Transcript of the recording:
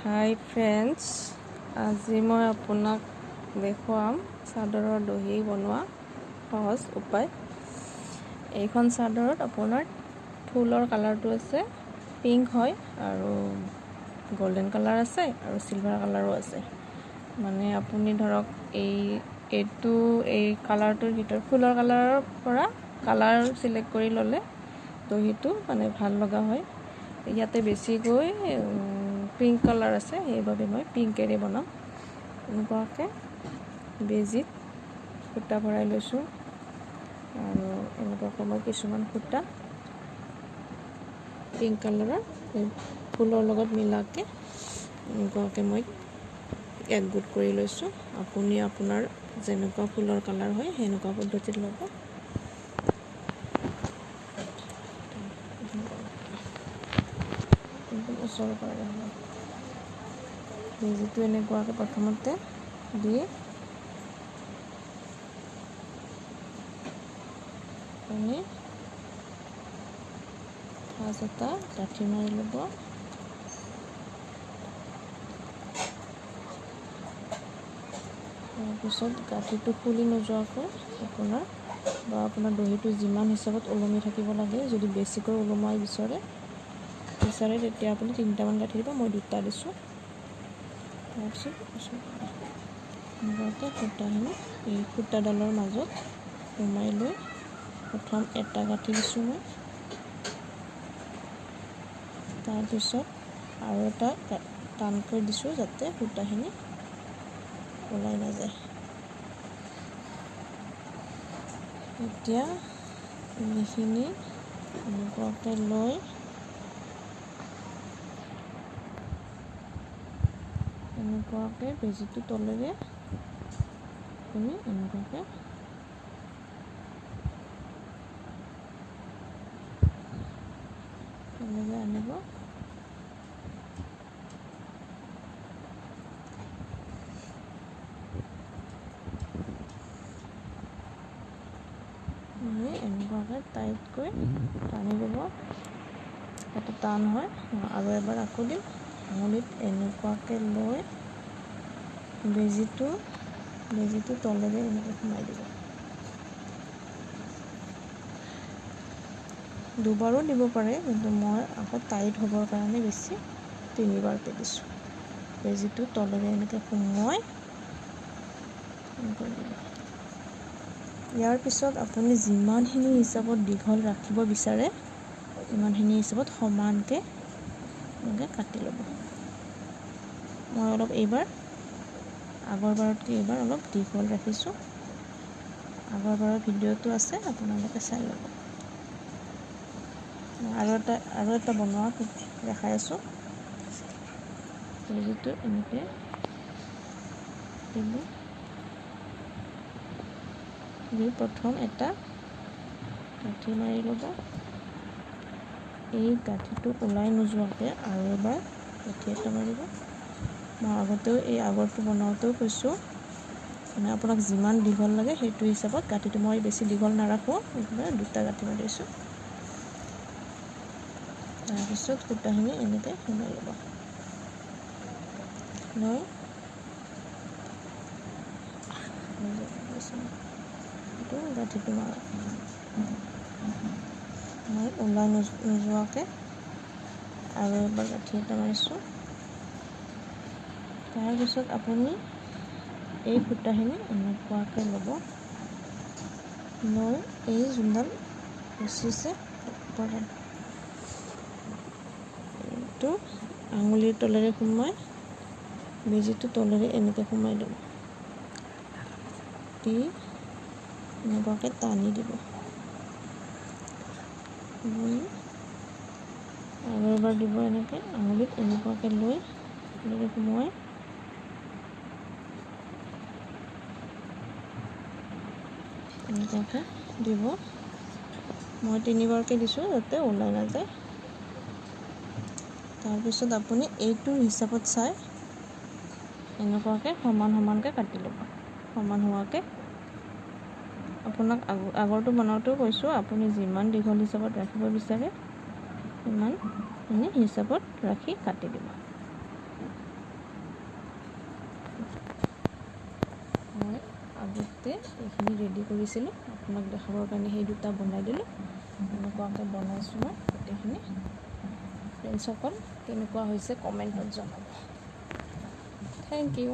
হাই friends, আজি মই আপোনাক দেখুৱাম চাদৰৰ দহি বনোৱা সহজ উপায়। এইখন চাদৰত আপোনাৰ ফুলৰ কালাৰটো আছে পিংক হয় আৰু গোল্ডেন কালাৰ আছে আৰু চিলভাৰ কালাৰো আছে। মানে আপুনি ধৰক এই কালাৰটোৰ ভিতৰত ফুলৰ কালাৰৰ পৰা কালাৰ চিলেক্ট কৰি ল'লে দহিটো মানে ভাল লগা হয়। ইয়াতে বেছিকৈ পিংক কালাৰ আছে, সেইবাবে মই পিংকেৰে বনাম। এনেকুৱাকৈ বেজিত সূতা ভৰাই লৈছোঁ আৰু এনেকুৱাকৈ মই কিছুমান সূতা পিংক কালাৰৰ ফুলৰ লগত মিলাকৈ এনেকুৱাকৈ মই একগোট কৰি লৈছোঁ। আপুনি আপোনাৰ যেনেকুৱা ফুলৰ কালাৰ হয় সেনেকুৱা পদ্ধতিত ল'ব। ওচৰৰ পৰা বেজিটো এনেকুৱাকৈ প্ৰথমতে দি আপুনি ফাৰ্ষ্ট এটা গাঁঠি মাৰি ল'ব। তাৰপিছত গাঁঠিটো খুলি নোযোৱাকৈ আপোনাৰ দহিটো যিমান হিচাপত ওলমি থাকিব লাগে, যদি বেছিকৈ ওলমাই বিচাৰে তেতিয়া আপুনি 3টামান গাঁঠি দিব। মই 2টা দিছোঁ। তাৰপিছত এনেকুৱাকৈ সূতাখিনি এই সূতাডালৰ মাজত সোমাই লৈ প্ৰথম এটা গাঁঠি দিছোঁ মই, তাৰপিছত আৰু এটা টানকৈ দিছোঁ যাতে সূতাখিনি ওলাই নাযায়। এতিয়া এইখিনি এনেকুৱাকৈ লৈ এনেকুৱাকৈ বেজিটো তলেৰে আপুনি এনেকুৱাকৈ তলেৰে আনিব। এনেকুৱাকৈ টাইটকৈ টানি দিব যাতে টান হয়। আৰু এবাৰ আকৌ দিম। আঙুলিত এনেকুৱাকৈ লৈ বেজিটো তলেৰে এনেকৈ সোমাই দিব। দুবাৰো দিব পাৰে, কিন্তু মই আকৌ টাইট হ'বৰ কাৰণে বেছি 3বাৰকৈ দিছোঁ। বেজিটো তলেৰে এনেকৈ সোমোৱাই এনেকৈ দিব। ইয়াৰ পিছত আপুনি যিমানখিনি হিচাপত দীঘল ৰাখিব বিচাৰে সিমানখিনি হিচাপত সমানকৈ এনেকৈ কাটি ল'ব। মই অলপ আগৰবাৰতকৈ এইবাৰ অলপ দীঘল ৰাখিছোঁ। আগৰবাৰৰ ভিডিঅ'টো আছে, আপোনালোকে চাই ল'ব। আৰু এটা বনোৱা দেখাই আছোঁ। বেজিটো এনেকৈ দিব। প্ৰথম এটা গাঁঠি মাৰি ল'ব। এই গাঁঠিটো ওলাই নোযোৱাকৈ আৰু এবাৰ গাঁঠি এটা মাৰিব। মই আগৰটো বনাওঁতেও কৈছোঁ, মানে আপোনাক যিমান দীঘল লাগে সেইটো হিচাপত গাঁঠিটো মই বেছি দীঘল নাৰাখোঁ, এইবাৰ 2টা গাঁঠি মাৰিছোঁ। তাৰপিছত সূতাখিনি এনেকৈ সোমাই ল'ব। লৈ গাঁঠিটো মই ওলাই নোযোৱাকৈ আৰু এবাৰ গাঁঠি এটা মাৰিছোঁ। তাৰপিছত আপুনি এই সূতাখিনি এনেকুৱাকৈ ল'ব। লৈ এই যোনডাল ৰচিছে এইটো আঙুলিৰ তলেৰে সোমাই বেজিটো তলেৰে এনেকৈ সোমাই ল'ব। দি এনেকুৱাকৈ টানি দিব। আৰু এবাৰ দিব এনেকৈ আঙুলিত এনেকুৱাকৈ লৈ সোমোৱাই এনেকুৱাকৈ দিব। মই 3বাৰকৈ দিছোঁ যাতে ওলাই নাযায়। তাৰপিছত আপুনি এইটোৰ হিচাপত চাই এনেকুৱাকৈ সমানকৈ কাটি ল'ব। সমান হোৱাকৈ আপোনাক আগৰটো বনাওঁতেও কৈছোঁ, আপুনি যিমান দীঘল হিচাপত ৰাখিব বিচাৰে সিমানখিনি হিচাপত ৰাখি কাটি দিব। আগতে এইখিনি ৰেডি কৰিছিলোঁ, আপোনাক দেখাবৰ কাৰণে সেই দুটা বনাই দিলোঁ। এনেকুৱাকৈ বনাইছোঁ মই গোটেইখিনি। ফ্ৰেণ্ডছসকল কেনেকুৱা হৈছে কমেণ্টত জনাব। Thank U.